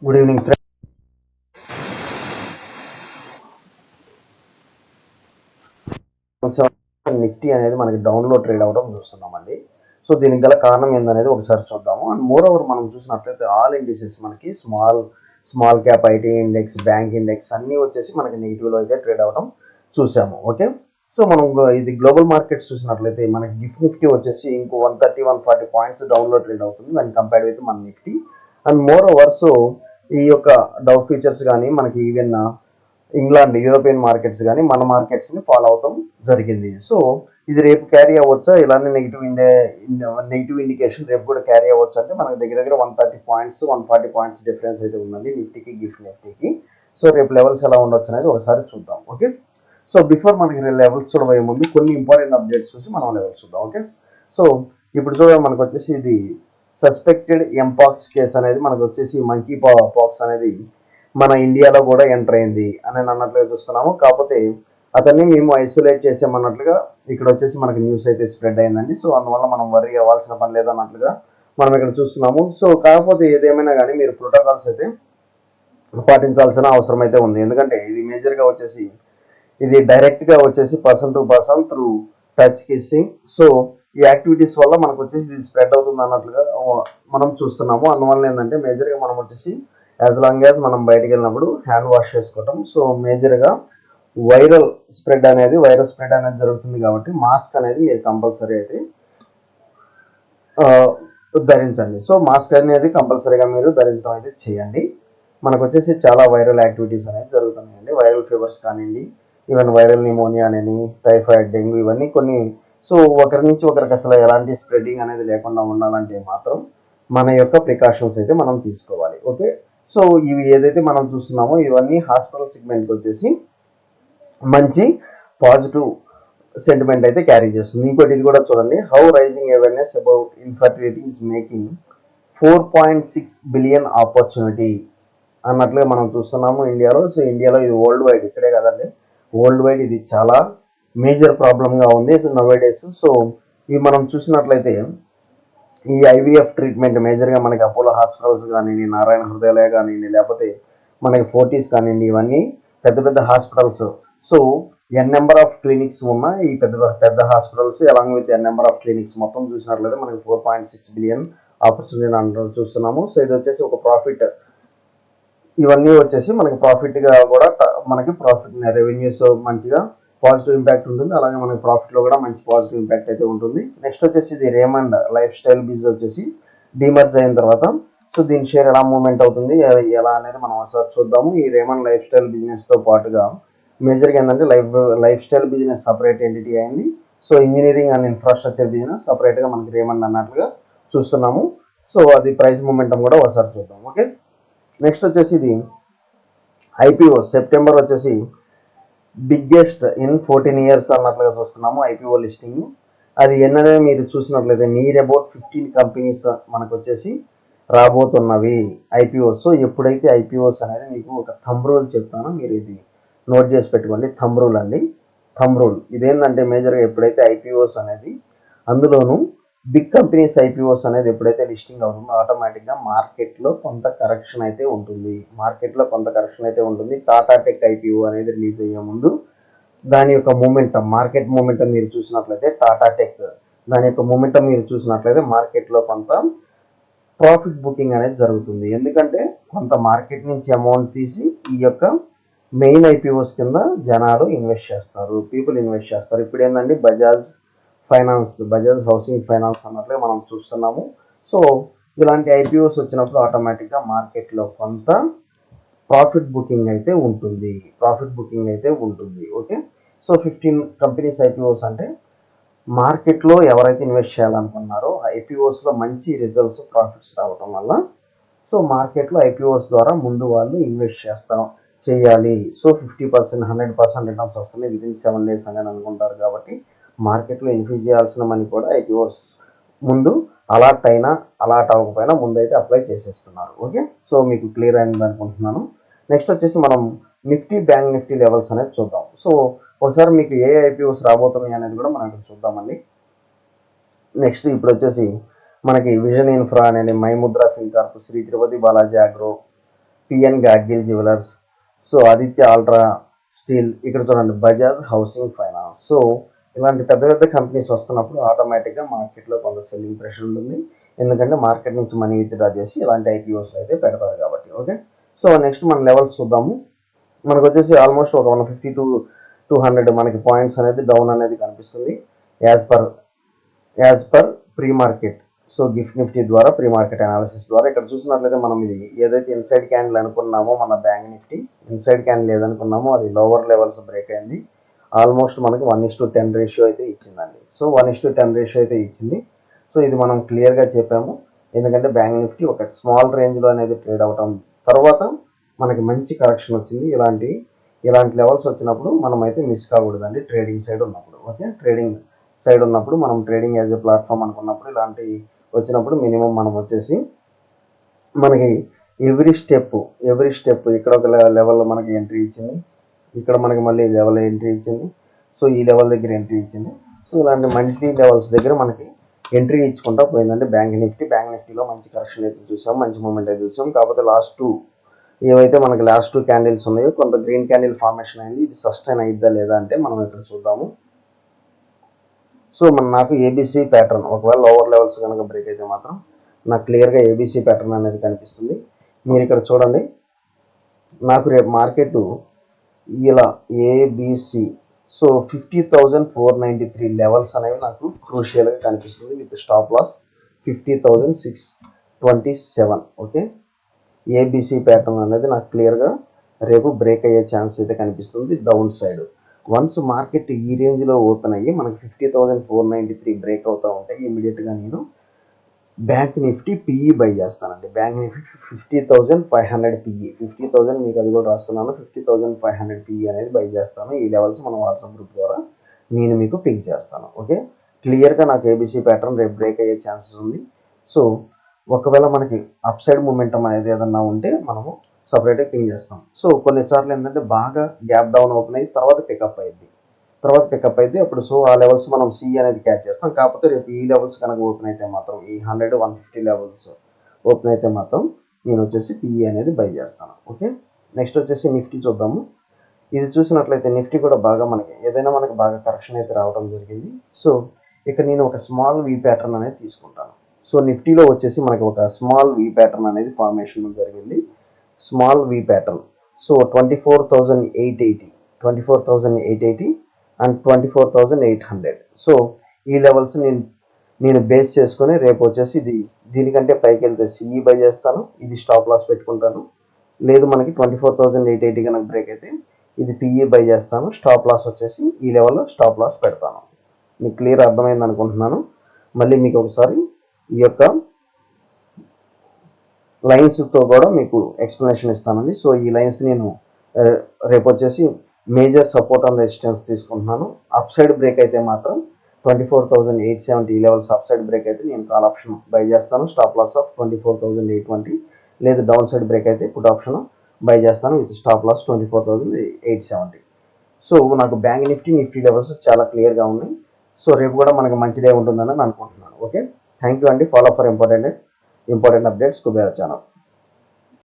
Good evening friends. Nifty అనేది మనకి డౌన్లో ట్రేడ్ అవ్వడం చూస్తున్నామండి. సో దీనికి గల కారణం ఏందనేది ఒకసారి చూద్దాము. అండ్ మోర్ ఓవర్ మనం చూసినట్లయితే ఆల్ ఇండిసెస్ మనకి small cap IT index, bank index అన్నీ వచ్చేసి మనకి నెగిటివ్లో అయితే ట్రేడ్ అవ్వడం చూసాము. ఓకే, సో మనం ఇది గ్లోబల్ మార్కెట్స్ చూసినట్లయితే మనకి నిఫ్టీ వచ్చేసి ఇంకో 130-140 పాయింట్స్ డౌన్లో ట్రేడ్ అవుతుంది దాన్ని కంపేర్ విత్ మన Nifty. And more over so ఈ యొక్క డౌ ఫీచర్స్ కానీ మనకి ఈవెన్ ఇంగ్లాండ్ యూరోపియన్ మార్కెట్స్ కానీ మన మార్కెట్స్ని ఫాలో అవటం జరిగింది. సో ఇది రేపు క్యారీ అవ్వచ్చా, ఇలానే నెగిటివ్ ఇండికేషన్ రేపు కూడా క్యారీ అవ్వచ్చు అంటే మనకి దగ్గర దగ్గర 130 పాయింట్స్ 140 పాయింట్స్ డిఫరెన్స్ అయితే ఉందండి నిఫ్టీకి నిఫ్టీకి. సో రేపు లెవెల్స్ ఎలా ఉండొచ్చు అనేది ఒకసారి చూద్దాం. ఓకే, సో బిఫోర్ మనకి లెవెల్స్ చూడబోయే ముందు కొన్ని ఇంపార్టెంట్ అప్డేట్స్ చూసి మనం లెవెల్స్ చూద్దాం. ఓకే, సో ఇప్పుడు చూడండి మనకు వచ్చేసి ఇది సస్పెక్టెడ్ ఎంపాక్స్ కేసు అనేది మనకు వచ్చేసి మంకీ పాక్స్ అనేది మన ఇండియాలో కూడా ఎంటర్ అయింది అని అన్నట్లుగా చూస్తున్నాము. కాకపోతే అతన్ని మేము ఐసోలేట్ చేసామన్నట్లుగా ఇక్కడ వచ్చేసి మనకి న్యూస్ అయితే స్ప్రెడ్ అయిందండి. సో అందువల్ల మనం వర్రీ అవ్వాల్సిన పని లేదన్నట్లుగా మనం ఇక్కడ చూస్తున్నాము. సో కాకపోతే ఏదేమైనా కానీ మీరు ప్రోటోకాల్స్ అయితే పాటించాల్సిన అవసరం అయితే ఉంది. ఎందుకంటే ఇది మేజర్గా వచ్చేసి ఇది డైరెక్ట్గా వచ్చేసి person to person through touch kissing. So ఈ యాక్టివిటీస్ వల్ల మనకు వచ్చేసి ఇది స్ప్రెడ్ అవుతుంది అన్నట్లుగా మనం చూస్తున్నాము. అందువల్ల ఏంటంటే మేజర్గా మనం వచ్చేసి యాజ్ లాంగ్ యాజ్ మనం బయటకు వెళ్ళినప్పుడు హ్యాండ్ వాష్ చేసుకోవటం. సో మేజర్గా వైరస్ స్ప్రెడ్ అనేది జరుగుతుంది కాబట్టి మాస్క్ అనేది మీరు కంపల్సరీ అయితే ధరించండి. సో మాస్క్ అనేది కంపల్సరీగా మీరు ధరించడం అయితే చేయండి. మనకు వచ్చేసి చాలా వైరల్ యాక్టివిటీస్ అనేది జరుగుతున్నాయండి. వైరల్ ఫీవర్స్ కానివ్వండి, ఈవెన్ వైరల్ నిమోనియా అని, టైఫాయిడ్, డెంగ్యూ ఇవన్నీ కొన్ని. సో ఒకరి నుంచి ఒకరికి అసలు ఎలాంటి స్ప్రెడ్డింగ్ అనేది లేకుండా ఉండాలంటే మాత్రం మన యొక్క ప్రికాషన్స్ అయితే మనం తీసుకోవాలి. ఓకే, సో ఇవి ఏదైతే మనం చూస్తున్నామో ఇవన్నీ హాస్పిటల్ సెగ్మెంట్కి వచ్చేసి మంచి పాజిటివ్ సెంటిమెంట్ అయితే క్యారీ చేస్తుంది. ఇంకోటి ఇది కూడా చూడండి, how raising awareness about infertility is making 4.6 billion opportunity అన్నట్లుగా మనం చూస్తున్నాము ఇండియాలో. సో ఇండియాలో ఇది వరల్డ్ వైడ్, ఇక్కడే కదండి, వరల్డ్ వైడ్ ఇది చాలా మేజర్ ప్రాబ్లంగా ఉంది నౌడేస్. సో ఇవి మనం చూసినట్లయితే ఈ ఐవీఎఫ్ ట్రీట్మెంట్ మేజర్గా మనకి అపోలో హాస్పిటల్స్ కానివ్వండి, నారాయణ హృదయాలయ కానివ్వండి, లేకపోతే మనకి ఫోర్టీస్ కానివ్వండి, ఇవన్నీ పెద్ద పెద్ద hospitals. So n number of clinics ఉన్న ఈ పెద్ద hospitals along with n number of clinics మొత్తం చూసినట్లయితే మనకి 4.6 బిలియన్ ఆపర్చునిటీ అంటూ చూస్తున్నాము. సో ఇది వచ్చేసి ఒక ప్రాఫిట్, ఇవన్నీ వచ్చేసి మనకి ప్రాఫిట్గా కూడా మనకి ప్రాఫిట్ రెవెన్యూస్ మంచిగా పాజిటివ్ ఇంపాక్ట్ ఉంటుంది. అలాగే మనకి ప్రాఫిట్లో కూడా మంచి పాజిటివ్ ఇంపాక్ట్ అయితే ఉంటుంది. నెక్స్ట్ వచ్చేసి ఇది రేమండ్ లైఫ్ స్టైల్ బిజినెస్ వచ్చేసి డీమర్జ్ అయిన తర్వాత సో దీని షేర్ ఎలా మూవ్మెంట్ అవుతుంది ఎలా అనేది మనం ఒకసారి చూద్దాము. ఈ రేమండ్ లైఫ్ స్టైల్ బిజినెస్తో పాటుగా మేజర్గా ఏంటంటే lifestyle business separate entity అయింది. So engineering and infrastructure business సపరేట్గా మనకి రేమండ్ అన్నట్లుగా చూస్తున్నాము. సో అది ప్రైస్ మూమెంటం కూడా ఒకసారి చూద్దాం. ఓకే, నెక్స్ట్ వచ్చేసి ఇది ఐపీఓ సెప్టెంబర్ వచ్చేసి బిగ్గెస్ట్ ఇన్ 14 ఇయర్స్ అన్నట్లుగా చూస్తున్నాము ఐపీఓ లిస్టింగ్. అది ఎన్ననే మీరు చూసినట్లయితే నియర్ అబౌట్ 15 కంపెనీస్ మనకు వచ్చేసి రాబోతున్నవి ఐపీఓస్. సో ఎప్పుడైతే ఐపీఓస్ అనేది మీకు ఒక థంబ్ రూల్ చెప్తానో మీరు ఇది నోట్ చేసి పెట్టుకోండి. థంబ్ రూల్ అండి, థంబ్ రూల్ ఇదేంటంటే మేజర్గా ఎప్పుడైతే ఐపీఓస్ అనేది అందులోనూ బిగ్ కంపెనీస్ ఐపీఓస్ అనేది ఎప్పుడైతే లిస్టింగ్ అవుతుందో ఆటోమేటిక్గా మార్కెట్లో కొంత కరెక్షన్ అయితే ఉంటుంది. టాటా టెక్ ఐపీఓ అనేది రిలీజ్ అయ్యే ముందు దాని యొక్క మార్కెట్ మూమెంటం మీరు చూసినట్లయితే టాటా టెక్ దాని యొక్క మూమెంటం మీరు చూసినట్లయితే మార్కెట్లో కొంత ప్రాఫిట్ బుకింగ్ అనేది జరుగుతుంది. ఎందుకంటే కొంత మార్కెట్ నుంచి అమౌంట్ తీసి ఈ యొక్క మెయిన్ ఐపీఓస్ కింద జనాలు ఇన్వెస్ట్ చేస్తారు, పీపుల్ ఇన్వెస్ట్ చేస్తారు. ఇప్పుడు ఏంటంటే బజాజ్ హౌసింగ్ ఫైనాన్స్ అన్నట్లుగా మనం చూస్తున్నాము. సో ఇలాంటి ఐపీఓస్ వచ్చినప్పుడు ఆటోమేటిక్గా మార్కెట్లో కొంత ప్రాఫిట్ బుకింగ్ అయితే ఉంటుంది. ఓకే, సో 15 కంపెనీస్ ఐపీఓస్ అంటే మార్కెట్లో ఎవరైతే ఇన్వెస్ట్ చేయాలనుకున్నారో ఐపీఓస్లో మంచి రిజల్ట్స్ ప్రాఫిట్స్ రావడం వల్ల సో మార్కెట్లో ఐపీఓస్ ద్వారా ముందు వాళ్ళు ఇన్వెస్ట్ చేయాలి. సో 50% 100% రిటర్న్స్ వస్తున్నాయి వితిన్ 7 days అని అనుకుంటారు. కాబట్టి మార్కెట్లో ఇన్వెస్ట్ చేయాల్సిన మనీ కూడా ఐపీఓస్ ముందు అలాట్ అవ్వకపోయినా ముందైతే అప్లై చేసేస్తున్నారు. ఓకే, సో మీకు క్లియర్ అయింది అనుకుంటున్నాను. నెక్స్ట్ వచ్చేసి మనం నిఫ్టీ, బ్యాంక్ నిఫ్టీ లెవెల్స్ అనేది చూద్దాం. సో ఒకసారి మీకు ఏ ఐపీఓస్ రాబోతున్నాయి అనేది కూడా మనం ఇక్కడ చూద్దామండి. నెక్స్ట్ ఇప్పుడు వచ్చేసి మనకి విజన్ ఇన్ఫ్రా అనేది, మైముద్ర Fincorp, Shri Tirupati Balaji Agro, PN Gadgil jewellers, so Aditya ultra steel, ఇక్కడ చూడండి బజాజ్ హౌసింగ్ ఫైనాన్స్. సో ఇలాంటి పెద్ద పెద్ద కంపెనీస్ వస్తున్నప్పుడు ఆటోమేటిక్గా మార్కెట్లో కొంత సెల్లింగ్ ప్రెషర్ ఉంటుంది, ఎందుకంటే మార్కెట్ నుంచి మనీ విత్డ్రా చేసి ఇలాంటి ఐపీఓస్లో అయితే పెడతారు కాబట్టి. ఓకే, సో నెక్స్ట్ మన లెవెల్స్ చూద్దాము. మనకు వచ్చేసి ఆల్మోస్ట్ ఒక 150 to 200 మనకి పాయింట్స్ అనేది డౌన్ అనేది కనిపిస్తుంది as per pre market. So gift Nifty ద్వారా ప్రీ మార్కెట్ అనాలిసిస్ ద్వారా ఇక్కడ చూసినట్లయితే మనం ఇది ఏదైతే ఇన్సైడ్ క్యాండిల్ అనుకున్నామో మన బ్యాంక్ నిఫ్టీ ఇన్సైడ్ క్యాండిల్ ఏదనుకున్నామో అది లోవర్ లెవెల్స్ బ్రేక్ అయింది. ఆల్మోస్ట్ మనకి 1:10 రేషియో అయితే ఇచ్చిందండి. సో 1:10 రేషియో అయితే ఇచ్చింది. సో ఇది మనం క్లియర్గా చెప్పాము, ఎందుకంటే బ్యాంక్ నిఫ్టీ ఒక స్మాల్ రేంజ్లో అనేది ట్రేడ్ అవటం తర్వాత మనకి మంచి కరెక్షన్ వచ్చింది. ఇలాంటి లెవెల్స్ వచ్చినప్పుడు మనం అయితే మిస్ కాకూడదండి ట్రేడింగ్ సైడ్ ఉన్నప్పుడు. ఓకే, ట్రేడింగ్ సైడ్ ఉన్నప్పుడు మనం ట్రేడింగ్ యాజ్ ఎ ప్లాట్ఫామ్ అనుకున్నప్పుడు ఇలాంటి వచ్చినప్పుడు మినిమం మనం వచ్చేసి మనకి ఎవ్రీ స్టెప్ ఇక్కడ ఒక లెవెల్లో మనకి ఎంట్రీ ఇచ్చింది, ఇక్కడ మనకి మళ్ళీ లెవెల్ ఎంట్రీ ఇచ్చింది, సో ఈ లెవెల్ దగ్గర ఎంట్రీ ఇచ్చింది. సో ఇలాంటి మల్టీ లెవెల్స్ దగ్గర మనకి ఎంట్రీ ఇచ్చుకుంటా పోయిందండి బ్యాంక్ నిఫ్టీలో మంచి కరెక్షన్ అయితే చూసాం, మంచి మూమెంట్ అయితే చూసాం. కాకపోతే ఏవైతే మనకి లాస్ట్ 2 క్యాండిల్స్ ఉన్నాయో కొంత గ్రీన్ క్యాండిల్ ఫార్మేషన్ అయింది. ఇది సస్టైన్ అయిద్దా లేదా అంటే మనం ఇక్కడ చూద్దాము. సో నాకు ఏబీసీ ప్యాటర్న్ ఒకవేళ లోవర్ లెవెల్స్ కనుక బ్రేక్ అయితే మాత్రం నాకు క్లియర్గా ఏబీసీ ప్యాటర్న్ అనేది కనిపిస్తుంది. మీరు ఇక్కడ చూడండి, నాకు రేపు మార్కెట్ ఇలా ఏబీసీ సో 50,493 లెవెల్స్ అనేవి నాకు క్రూషియల్గా కనిపిస్తుంది with stop loss 50,627. Okay, ABC pattern అనేది నాకు క్లియర్గా రేపు బ్రేక్ అయ్యే ఛాన్స్ అయితే కనిపిస్తుంది డౌన్ సైడ్. వన్స్ మార్కెట్ ఈ రేంజ్లో ఓపెన్ అయ్యి మనకి 50,493 బ్రేక్ అవుతూ ఉంటాయి, ఇమీడియట్గా నేను బ్యాంక్ నిఫ్టీ పిఈ బై చేస్తానండి. బ్యాంక్ నిఫ్టీ 50,500 పిఈ, 50,000 మీకు అది కూడా రాస్తున్నాను, 50,500 పిఈ అనేది బై చేస్తాను. ఈ లెవెల్స్ మన వాట్సాప్ గ్రూప్ ద్వారా నేను మీకు పిక్ చేస్తాను. ఓకే, క్లియర్గా నాకు ఏబీసీ ప్యాటర్న్ రేపు బ్రేక్ అయ్యే ఛాన్సెస్ ఉంది. సో ఒకవేళ మనకి అప్ సైడ్ మూమెంటం అనేది ఏదన్నా ఉంటే మనము సపరేట్గా పింగ్ చేస్తాం. సో కొన్నిసార్లు ఏంటంటే బాగా గ్యాప్ డౌన్ ఓపెన్ అయ్యి తర్వాత పికప్ అయ్యింది, అప్పుడు సో ఆ లెవెల్స్ మనం సి అనేది క్యాచ్ చేస్తాం. కాకపోతే రేపు ఈ లెవెల్స్ కనుక ఓపెన్ అయితే మాత్రం ఈ 100-150 లెవెల్స్ ఓపెన్ అయితే మాత్రం నేను వచ్చేసి పిఈ అనేది బై చేస్తాను. ఓకే, నెక్స్ట్ వచ్చేసి నిఫ్టీ చూద్దాము. ఇది చూసినట్లయితే నిఫ్టీ కూడా బాగా మనకి బాగా కరెక్షన్ అయితే రావడం జరిగింది. సో ఇక్కడ నేను ఒక స్మాల్ వి ప్యాటర్న్ అనేది తీసుకుంటాను. సో నిఫ్టీలో వచ్చేసి మనకి ఒక స్మాల్ వి ప్యాటర్న్ అనేది ఫార్మేషన్ జరిగింది. Small we pattern so 24,880 and 24,800. So ఈ లెవెల్స్ నేను బేస్ చేసుకొని రేపు వచ్చేసి దీనికంటే పైకి వెళ్తే సిఈ బై చేస్తాను, ఇది స్టాప్ లాస్ పెట్టుకుంటాను. లేదు మనకి 24,880 కనుక బ్రేక్ అయితే ఇది పిఈ బై చేస్తాను, స్టాప్ లాస్ వచ్చేసి ఈ లెవెల్లో స్టాప్ లాస్ పెడతాను. మీకు క్లియర్ అర్థమైంది అనుకుంటున్నాను. మళ్ళీ మీకు ఒకసారి ఈ యొక్క లైన్స్తో కూడా మీకు ఎక్స్ప్లెనేషన్ ఇస్తానండి. సో ఈ లైన్స్ నేను రేపు వచ్చేసి మేజర్ సపోర్ట్ అండ్ రెసిస్టెన్స్ తీసుకుంటున్నాను. అప్ సైడ్ బ్రేక్ అయితే మాత్రం 24,870 లెవెల్స్ అప్ సైడ్ బ్రేక్ అయితే నేను కాల్ ఆప్షన్ బై చేస్తాను, స్టాప్ లాస్ ఆఫ్ 24,820. లేదు డౌన్ సైడ్ బ్రేక్ అయితే పుట్ ఆప్షన్ బై చేస్తాను విత్ స్టాప్ లాస్ 24,870. సో నాకు బ్యాంక్ నిఫ్టీ లెవెల్స్ చాలా క్లియర్గా ఉన్నాయి. సో రేపు కూడా మనకి మంచి డే ఉంటుందని అనుకుంటున్నాను. ఓకే, థ్యాంక్ యూ అండి. Follow for important updates Kubera channel.